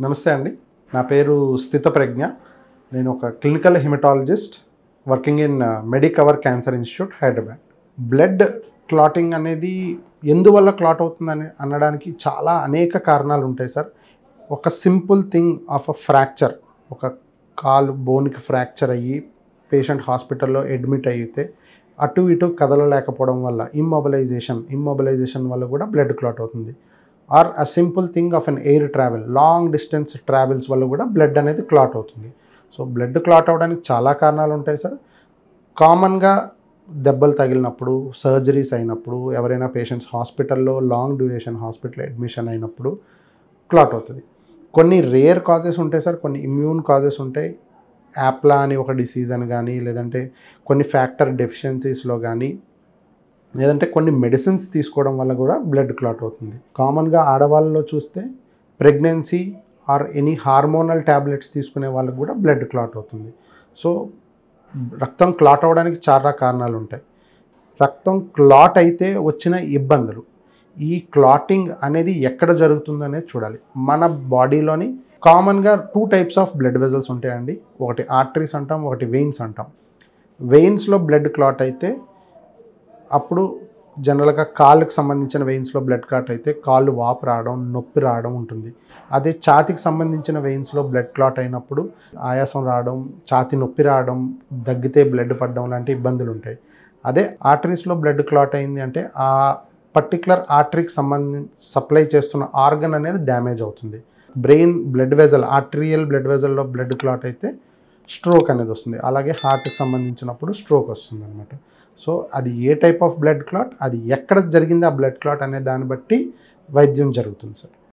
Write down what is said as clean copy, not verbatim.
నమస్తే అండి. నా పేరు స్థిత ప్రజ్ఞ. నేను ఒక clinical hematologist working in Medicover cancer institute Hyderabad. Blood clotting అనేది ఎందువల్ల క్లాట్ అవుతుందని అనడానికి చాలా అనేక కారణాలు ఉంటాయి సార్. ఒక simple thing of a fracture, ఒక కాలు బోన్కి ఫ్రాక్చర్ అయ్యి పేషెంట్ హాస్పిటల్లో అడ్మిట్ అయితే అటు ఇటు కదలలేకపోవడం వల్ల ఇమ్మొబిలైజేషన్ వల్ల కూడా బ్లడ్ క్లాట్ అవుతుంది. Or a simple thing of an air travel, long distance travels వల్ల కూడా బ్లడ్ అనేది క్లాట్ అవుతుంది. సో బ్లడ్ క్లాట్ అవ్వడానికి చాలా కారణాలు ఉంటాయి సార్. కామన్గా దెబ్బలు తగిలినప్పుడు, సర్జరీస్ అయినప్పుడు, ఎవరైనా పేషెంట్స్ హాస్పిటల్లో లాంగ్ డ్యూరేషన్ హాస్పిటల్ అడ్మిషన్ అయినప్పుడు క్లాట్ అవుతుంది. కొన్ని రేర్ కాజెస్ ఉంటాయి సార్, కొన్ని ఇమ్యూన్ కాజెస్ ఉంటాయి. యాప్లా అని ఒక డిసీజ్ అని కానీ, లేదంటే కొన్ని ఫ్యాక్టర్ డెఫిషియన్సీస్లో కానీ, లేదంటే కొన్ని మెడిసిన్స్ తీసుకోవడం వల్ల కూడా బ్లడ్ క్లాట్ అవుతుంది. కామన్గా ఆడవాళ్ళలో చూస్తే pregnancy or any hormonal tablets తీసుకునే వాళ్ళకు కూడా బ్లడ్ క్లాట్ అవుతుంది. సో రక్తం క్లాట్ అవ్వడానికి చాలా కారణాలు ఉంటాయి. రక్తం క్లాట్ అయితే వచ్చిన ఇబ్బందులు, ఈ క్లాటింగ్ అనేది ఎక్కడ జరుగుతుందనేది చూడాలి. మన బాడీలోని కామన్గా 2 టైప్స్ ఆఫ్ బ్లడ్ వెజల్స్ ఉంటాయండి. ఒకటి ఆర్టరీస్ అంటాం, ఒకటి వెయిన్స్ అంటాం. వెయిన్స్లో బ్లడ్ క్లాట్ అయితే అప్పుడు జనరల్గా కాళ్ళకి సంబంధించిన వెయిన్స్లో బ్లడ్ క్లాట్ అయితే కాళ్ళు వాపు రావడం, నొప్పి రావడం ఉంటుంది. అదే ఛాతీకి సంబంధించిన వెయిన్స్లో బ్లడ్ క్లాట్ అయినప్పుడు ఆయాసం రావడం, ఛాతీ నొప్పి రావడం, దగ్గితే బ్లడ్ పడడం లాంటి ఇబ్బందులు ఉంటాయి. అదే ఆర్టరీస్లో బ్లడ్ క్లాట్ అయింది అంటే ఆ పర్టికులర్ ఆర్టరీకి సప్లై చేస్తున్న ఆర్గన్ అనేది డ్యామేజ్ అవుతుంది. Brain blood vessel, arterial blood వెజల్లో బ్లడ్ క్లాట్ అయితే స్ట్రోక్ అనేది వస్తుంది. అలాగే హార్ట్కి సంబంధించినప్పుడు స్ట్రోక్ వస్తుంది అనమాట. సో అది ఏ టైప్ ఆఫ్ బ్లడ్ క్లాట్, అది ఎక్కడ జరిగింది ఆ బ్లడ్ క్లాట్ అనే దాన్ని బట్టి వైద్యం జరుగుతుంది సార్.